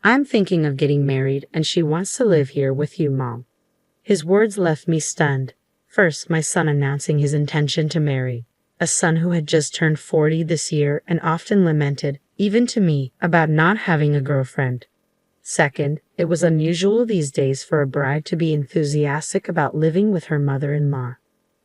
I'm thinking of getting married and she wants to live here with you, Mom." His words left me stunned. First, my son announcing his intention to marry. A son who had just turned 40 this year and often lamented, even to me, about not having a girlfriend. Second, it was unusual these days for a bride to be enthusiastic about living with her mother-in-law.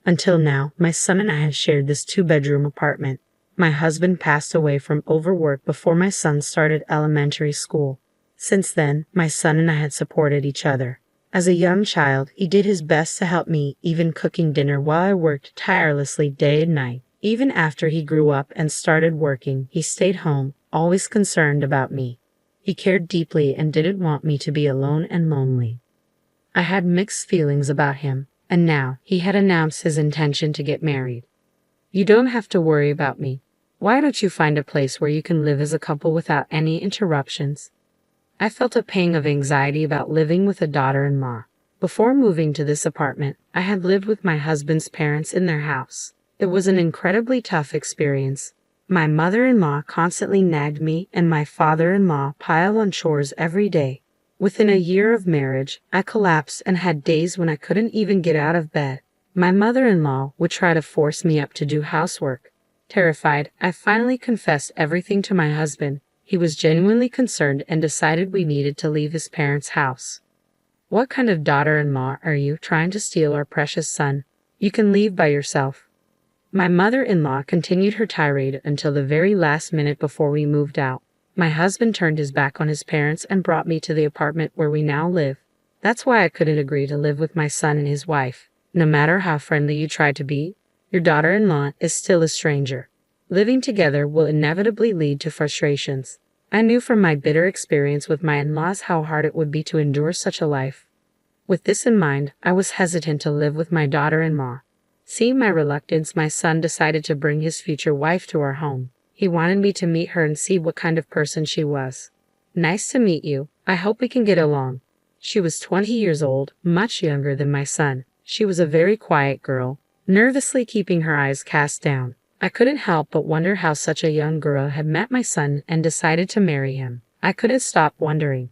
Until now, my son and I had shared this 2-bedroom apartment. My husband passed away from overwork before my son started elementary school. Since then, my son and I had supported each other. As a young child, he did his best to help me, even cooking dinner while I worked tirelessly day and night. Even after he grew up and started working, he stayed home, always concerned about me. He cared deeply and didn't want me to be alone and lonely. I had mixed feelings about him, and now he had announced his intention to get married. "You don't have to worry about me. Why don't you find a place where you can live as a couple without any interruptions?" I felt a pang of anxiety about living with a daughter-in-law. Before moving to this apartment, I had lived with my husband's parents in their house. It was an incredibly tough experience. My mother-in-law constantly nagged me, and my father-in-law piled on chores every day. Within a year of marriage, I collapsed and had days when I couldn't even get out of bed. My mother-in-law would try to force me up to do housework. Terrified, I finally confessed everything to my husband. He was genuinely concerned and decided we needed to leave his parents' house. "What kind of daughter-in-law are you, trying to steal our precious son? You can leave by yourself." My mother-in-law continued her tirade until the very last minute before we moved out. My husband turned his back on his parents and brought me to the apartment where we now live. That's why I couldn't agree to live with my son and his wife. No matter how friendly you try to be, your daughter-in-law is still a stranger. Living together will inevitably lead to frustrations. I knew from my bitter experience with my in-laws how hard it would be to endure such a life. With this in mind, I was hesitant to live with my daughter-in-law. Seeing my reluctance, my son decided to bring his future wife to our home. He wanted me to meet her and see what kind of person she was. "Nice to meet you. I hope we can get along." She was 20 years old, much younger than my son. She was a very quiet girl, nervously keeping her eyes cast down. I couldn't help but wonder how such a young girl had met my son and decided to marry him. I couldn't stop wondering.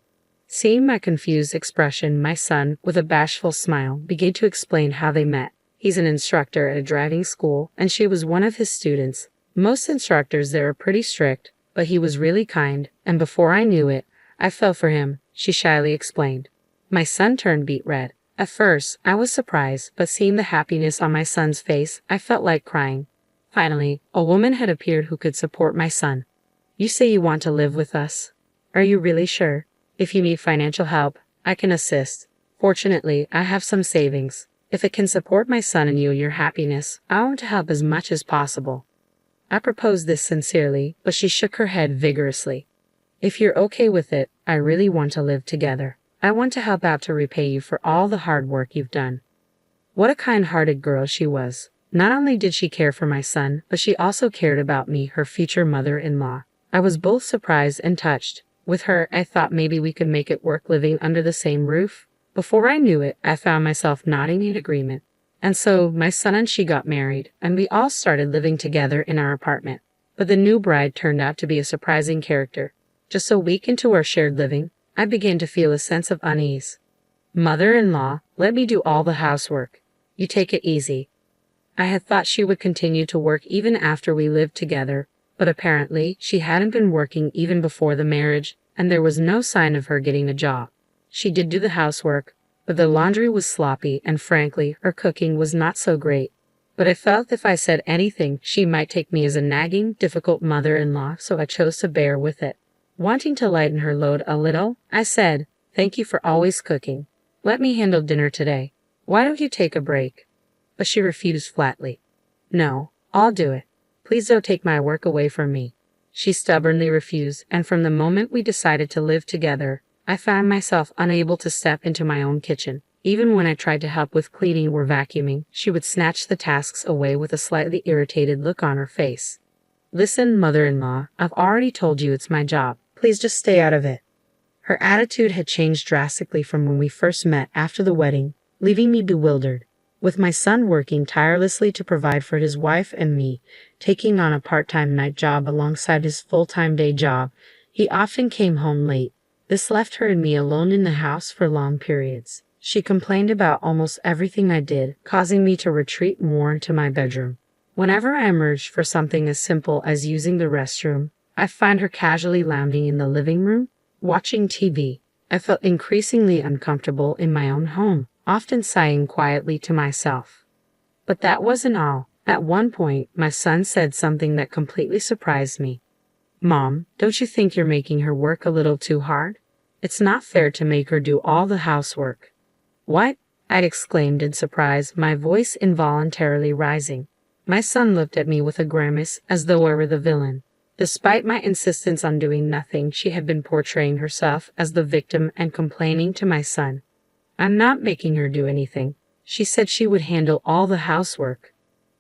Seeing my confused expression, my son, with a bashful smile, began to explain how they met. He's an instructor at a driving school, and she was one of his students. Most instructors there are pretty strict, but he was really kind, and before I knew it, I fell for him, she shyly explained. My son turned beet red. At first, I was surprised, but seeing the happiness on my son's face, I felt like crying. Finally, a woman had appeared who could support my son. "You say you want to live with us. Are you really sure? If you need financial help, I can assist. Fortunately, I have some savings. If it can support my son and your happiness, I want to help as much as possible." I proposed this sincerely, but she shook her head vigorously. "If you're okay with it, I really want to live together. I want to help out to repay you for all the hard work you've done." What a kind-hearted girl she was. Not only did she care for my son, but she also cared about me, her future mother-in-law. I was both surprised and touched. With her, I thought maybe we could make it work living under the same roof. Before I knew it, I found myself nodding in agreement. And so, my son and she got married, and we all started living together in our apartment. But the new bride turned out to be a surprising character. Just a week into our shared living, I began to feel a sense of unease. "Mother-in-law, let me do all the housework. You take it easy." I had thought she would continue to work even after we lived together, but apparently she hadn't been working even before the marriage, and there was no sign of her getting a job. She did do the housework, but the laundry was sloppy, and frankly, her cooking was not so great. But I felt if I said anything, she might take me as a nagging, difficult mother-in-law, so I chose to bear with it. Wanting to lighten her load a little, I said, "Thank you for always cooking. Let me handle dinner today. Why don't you take a break?" But she refused flatly. "No, I'll do it. Please don't take my work away from me." She stubbornly refused, and from the moment we decided to live together, I found myself unable to step into my own kitchen. Even when I tried to help with cleaning or vacuuming, she would snatch the tasks away with a slightly irritated look on her face. "Listen, mother-in-law, I've already told you it's my job. Please just stay out of it." Her attitude had changed drastically from when we first met after the wedding, leaving me bewildered. With my son working tirelessly to provide for his wife and me, taking on a part-time night job alongside his full-time day job, he often came home late. This left her and me alone in the house for long periods. She complained about almost everything I did, causing me to retreat more into my bedroom. Whenever I emerged for something as simple as using the restroom, I find her casually lounging in the living room, watching TV. I felt increasingly uncomfortable in my own home, often sighing quietly to myself. But that wasn't all. At one point, my son said something that completely surprised me. "Mom, don't you think you're making her work a little too hard? It's not fair to make her do all the housework." "What?" I exclaimed in surprise, my voice involuntarily rising. My son looked at me with a grimace, as though I were the villain. Despite my insistence on doing nothing, she had been portraying herself as the victim and complaining to my son. "I'm not making her do anything. She said she would handle all the housework."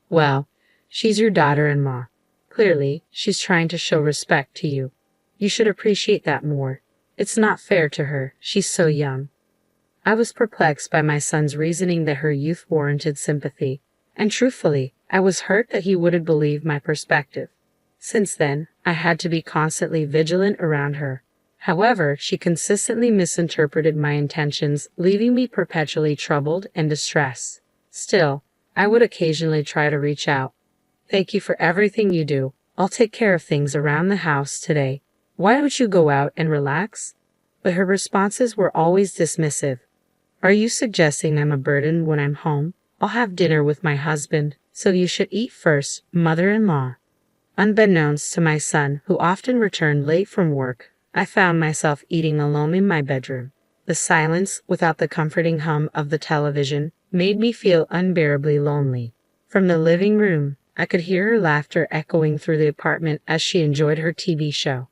"Well, she's your daughter-in-law. Clearly, she's trying to show respect to you. You should appreciate that more. It's not fair to her. She's so young." I was perplexed by my son's reasoning that her youth warranted sympathy, and truthfully, I was hurt that he wouldn't believe my perspective. Since then, I had to be constantly vigilant around her. However, she consistently misinterpreted my intentions, leaving me perpetually troubled and distressed. Still, I would occasionally try to reach out. "Thank you for everything you do. I'll take care of things around the house today. Why don't you go out and relax?" But her responses were always dismissive. "Are you suggesting I'm a burden when I'm home? I'll have dinner with my husband, so you should eat first, mother-in-law." Unbeknownst to my son, who often returned late from work, I found myself eating alone in my bedroom. The silence, without the comforting hum of the television, made me feel unbearably lonely. From the living room, I could hear her laughter echoing through the apartment as she enjoyed her TV show.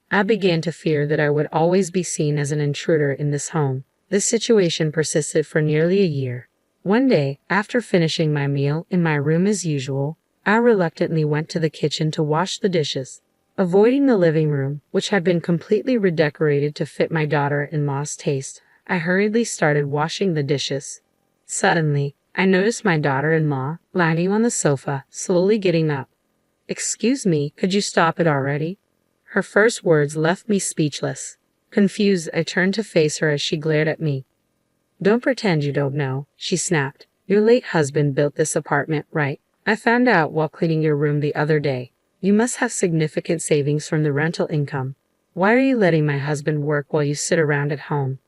I began to fear that I would always be seen as an intruder in this home. This situation persisted for nearly a year. One day, after finishing my meal in my room as usual, I reluctantly went to the kitchen to wash the dishes. Avoiding the living room, which had been completely redecorated to fit my daughter-in-law's taste, I hurriedly started washing the dishes. Suddenly, I noticed my daughter-in-law lying on the sofa, slowly getting up. "Excuse me, could you stop it already?" Her first words left me speechless. Confused, I turned to face her as she glared at me. "Don't pretend you don't know," she snapped. "Your late husband built this apartment, right? I found out while cleaning your room the other day. You must have significant savings from the rental income. Why are you letting my husband work while you sit around at home?"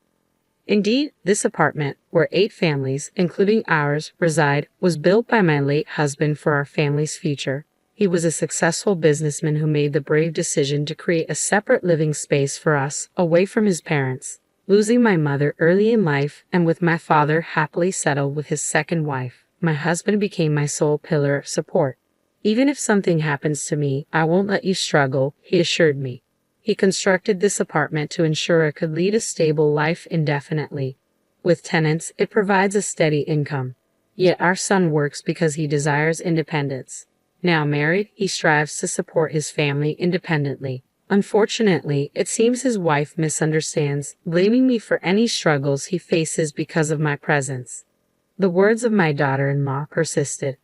Indeed, this apartment, where 8 families, including ours, reside, was built by my late husband for our family's future. He was a successful businessman who made the brave decision to create a separate living space for us, away from his parents. Losing my mother early in life, and with my father happily settled with his second wife, my husband became my sole pillar of support. "Even if something happens to me, I won't let you struggle," he assured me. He constructed this apartment to ensure I could lead a stable life indefinitely. With tenants, it provides a steady income. Yet our son works because he desires independence. Now married, he strives to support his family independently. Unfortunately, it seems his wife misunderstands, blaming me for any struggles he faces because of my presence. The words of my daughter-in-law persisted.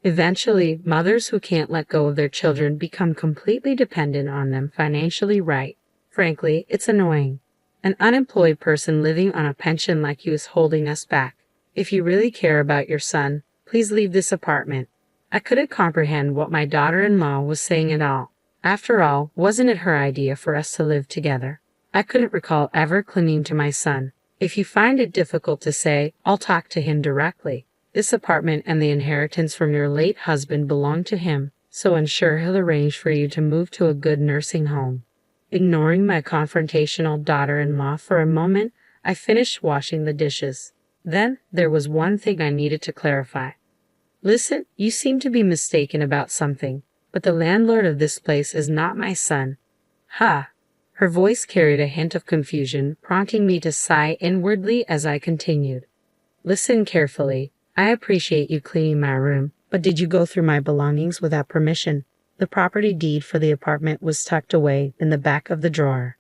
Eventually, mothers who can't let go of their children become completely dependent on them financially, right? Frankly, it's annoying. An unemployed person living on a pension like you is holding us back. If you really care about your son, please leave this apartment. I couldn't comprehend what my daughter-in-law was saying at all. After all, wasn't it her idea for us to live together? I couldn't recall ever clinging to my son. "If you find it difficult to say, I'll talk to him directly. This apartment and the inheritance from your late husband belong to him, so I'm sure he'll arrange for you to move to a good nursing home." Ignoring my confrontational daughter-in-law for a moment, I finished washing the dishes. Then, there was one thing I needed to clarify. "Listen, you seem to be mistaken about something, but the landlord of this place is not my son." "Ha!" Her voice carried a hint of confusion, prompting me to sigh inwardly as I continued. "Listen carefully. I appreciate you cleaning my room, but did you go through my belongings without permission?" The property deed for the apartment was tucked away in the back of the drawer.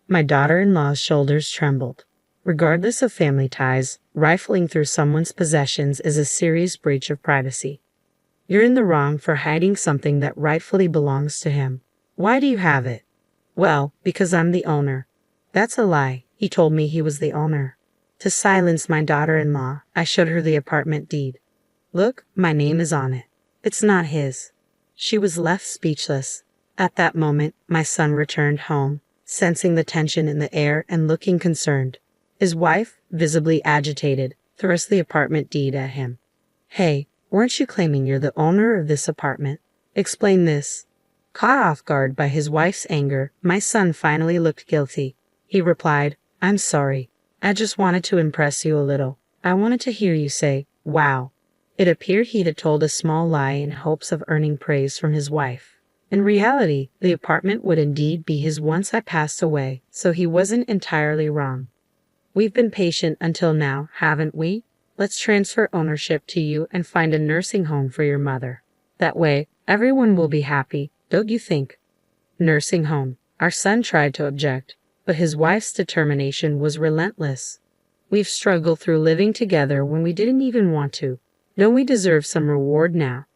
My daughter-in-law's shoulders trembled. Regardless of family ties, rifling through someone's possessions is a serious breach of privacy. You're in the wrong for hiding something that rightfully belongs to him. Why do you have it? Well, because I'm the owner. That's a lie. He told me he was the owner. To silence my daughter-in-law, I showed her the apartment deed. Look, my name is on it. It's not his. She was left speechless. At that moment, my son returned home, sensing the tension in the air and looking concerned. His wife, visibly agitated, thrust the apartment deed at him. Hey, weren't you claiming you're the owner of this apartment? Explain this. Caught off guard by his wife's anger, my son finally looked guilty. He replied, I'm sorry. I just wanted to impress you a little. I wanted to hear you say, wow. It appeared he had told a small lie in hopes of earning praise from his wife. In reality, the apartment would indeed be his once I passed away, so he wasn't entirely wrong. We've been patient until now, haven't we? Let's transfer ownership to you and find a nursing home for your mother. That way, everyone will be happy, don't you think? Nursing home. Our son tried to object, but his wife's determination was relentless. We've struggled through living together when we didn't even want to. Don't we deserve some reward now?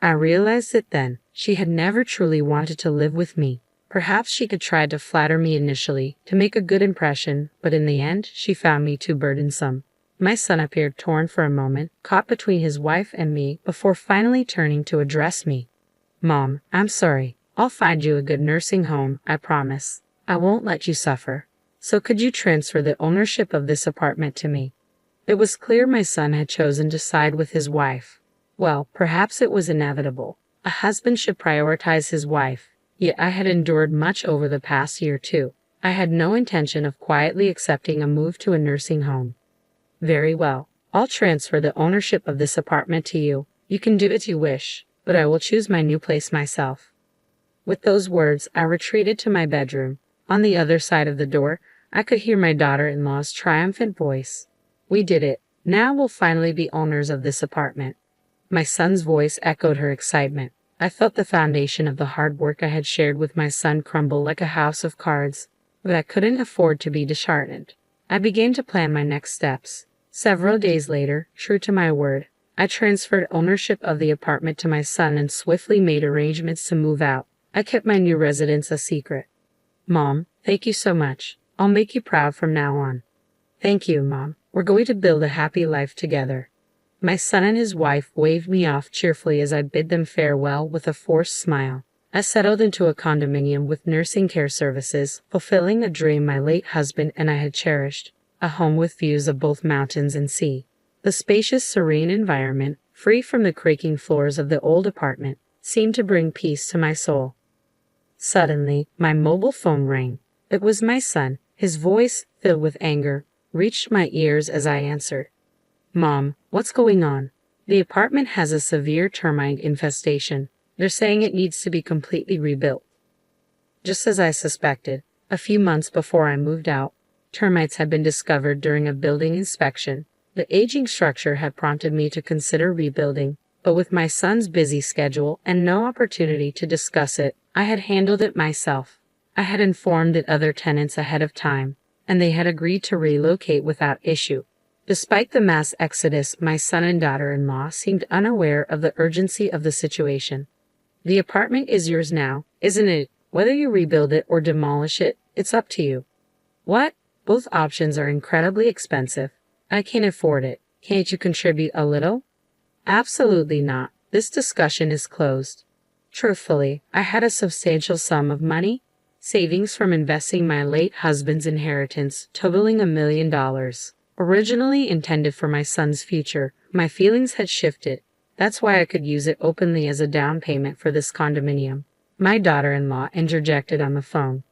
I realized it then. She had never truly wanted to live with me. Perhaps she could try to flatter me initially, to make a good impression, but in the end, she found me too burdensome. My son appeared torn for a moment, caught between his wife and me, before finally turning to address me. Mom, I'm sorry. I'll find you a good nursing home, I promise. I won't let you suffer. So could you transfer the ownership of this apartment to me? It was clear my son had chosen to side with his wife. Well, perhaps it was inevitable. A husband should prioritize his wife. Yet I had endured much over the past year too. I had no intention of quietly accepting a move to a nursing home. Very well. I'll transfer the ownership of this apartment to you. You can do as you wish, but I will choose my new place myself. With those words, I retreated to my bedroom. On the other side of the door, I could hear my daughter-in-law's triumphant voice. We did it. Now we'll finally be owners of this apartment. My son's voice echoed her excitement. I felt the foundation of the hard work I had shared with my son crumble like a house of cards, but I couldn't afford to be disheartened. I began to plan my next steps. Several days later, true to my word, I transferred ownership of the apartment to my son and swiftly made arrangements to move out. I kept my new residence a secret. Mom, thank you so much. I'll make you proud from now on. Thank you, Mom. We're going to build a happy life together. My son and his wife waved me off cheerfully as I bid them farewell with a forced smile. I settled into a condominium with nursing care services, fulfilling a dream my late husband and I had cherished, a home with views of both mountains and sea. The spacious, serene environment, free from the creaking floors of the old apartment, seemed to bring peace to my soul. Suddenly, my mobile phone rang. It was my son. His voice, filled with anger, reached my ears as I answered. Mom, what's going on? The apartment has a severe termite infestation. They're saying it needs to be completely rebuilt. Just as I suspected, a few months before I moved out, termites had been discovered during a building inspection. The aging structure had prompted me to consider rebuilding, but with my son's busy schedule and no opportunity to discuss it, I had handled it myself. I had informed the other tenants ahead of time, and they had agreed to relocate without issue. Despite the mass exodus, my son and daughter-in-law seemed unaware of the urgency of the situation. The apartment is yours now, isn't it? Whether you rebuild it or demolish it, it's up to you. What? Both options are incredibly expensive. I can't afford it. Can't you contribute a little? Absolutely not. This discussion is closed. Truthfully, I had a substantial sum of money, savings from investing my late husband's inheritance, totaling $1 million. Originally intended for my son's future, my feelings had shifted. That's why I could use it openly as a down payment for this condominium. My daughter-in-law interjected on the phone.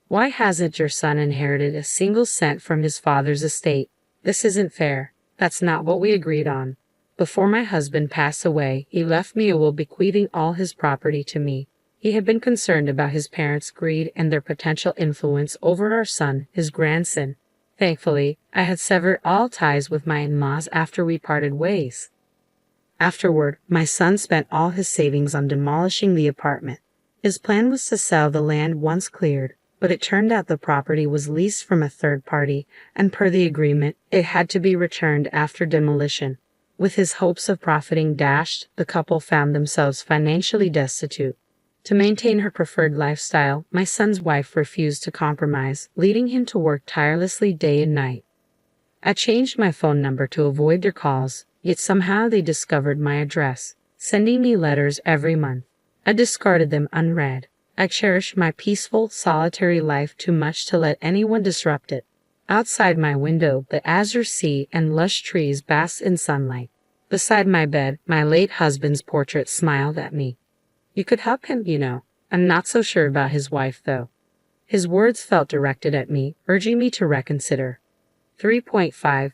Why hasn't your son inherited a single cent from his father's estate? This isn't fair. That's not what we agreed on. Before my husband passed away, he left me a will bequeathing all his property to me. He had been concerned about his parents' greed and their potential influence over our son, his grandson. Thankfully, I had severed all ties with my in-laws after we parted ways. Afterward, my son spent all his savings on demolishing the apartment. His plan was to sell the land once cleared, but it turned out the property was leased from a third party, and per the agreement, it had to be returned after demolition. With his hopes of profiting dashed, the couple found themselves financially destitute. To maintain her preferred lifestyle, my son's wife refused to compromise, leading him to work tirelessly day and night. I changed my phone number to avoid their calls, yet somehow they discovered my address, sending me letters every month. I discarded them unread. I cherished my peaceful, solitary life too much to let anyone disrupt it. Outside my window, the azure sea and lush trees basked in sunlight. Beside my bed, my late husband's portrait smiled at me. You could help him, you know. I'm not so sure about his wife, though. His words felt directed at me, urging me to reconsider. 3.5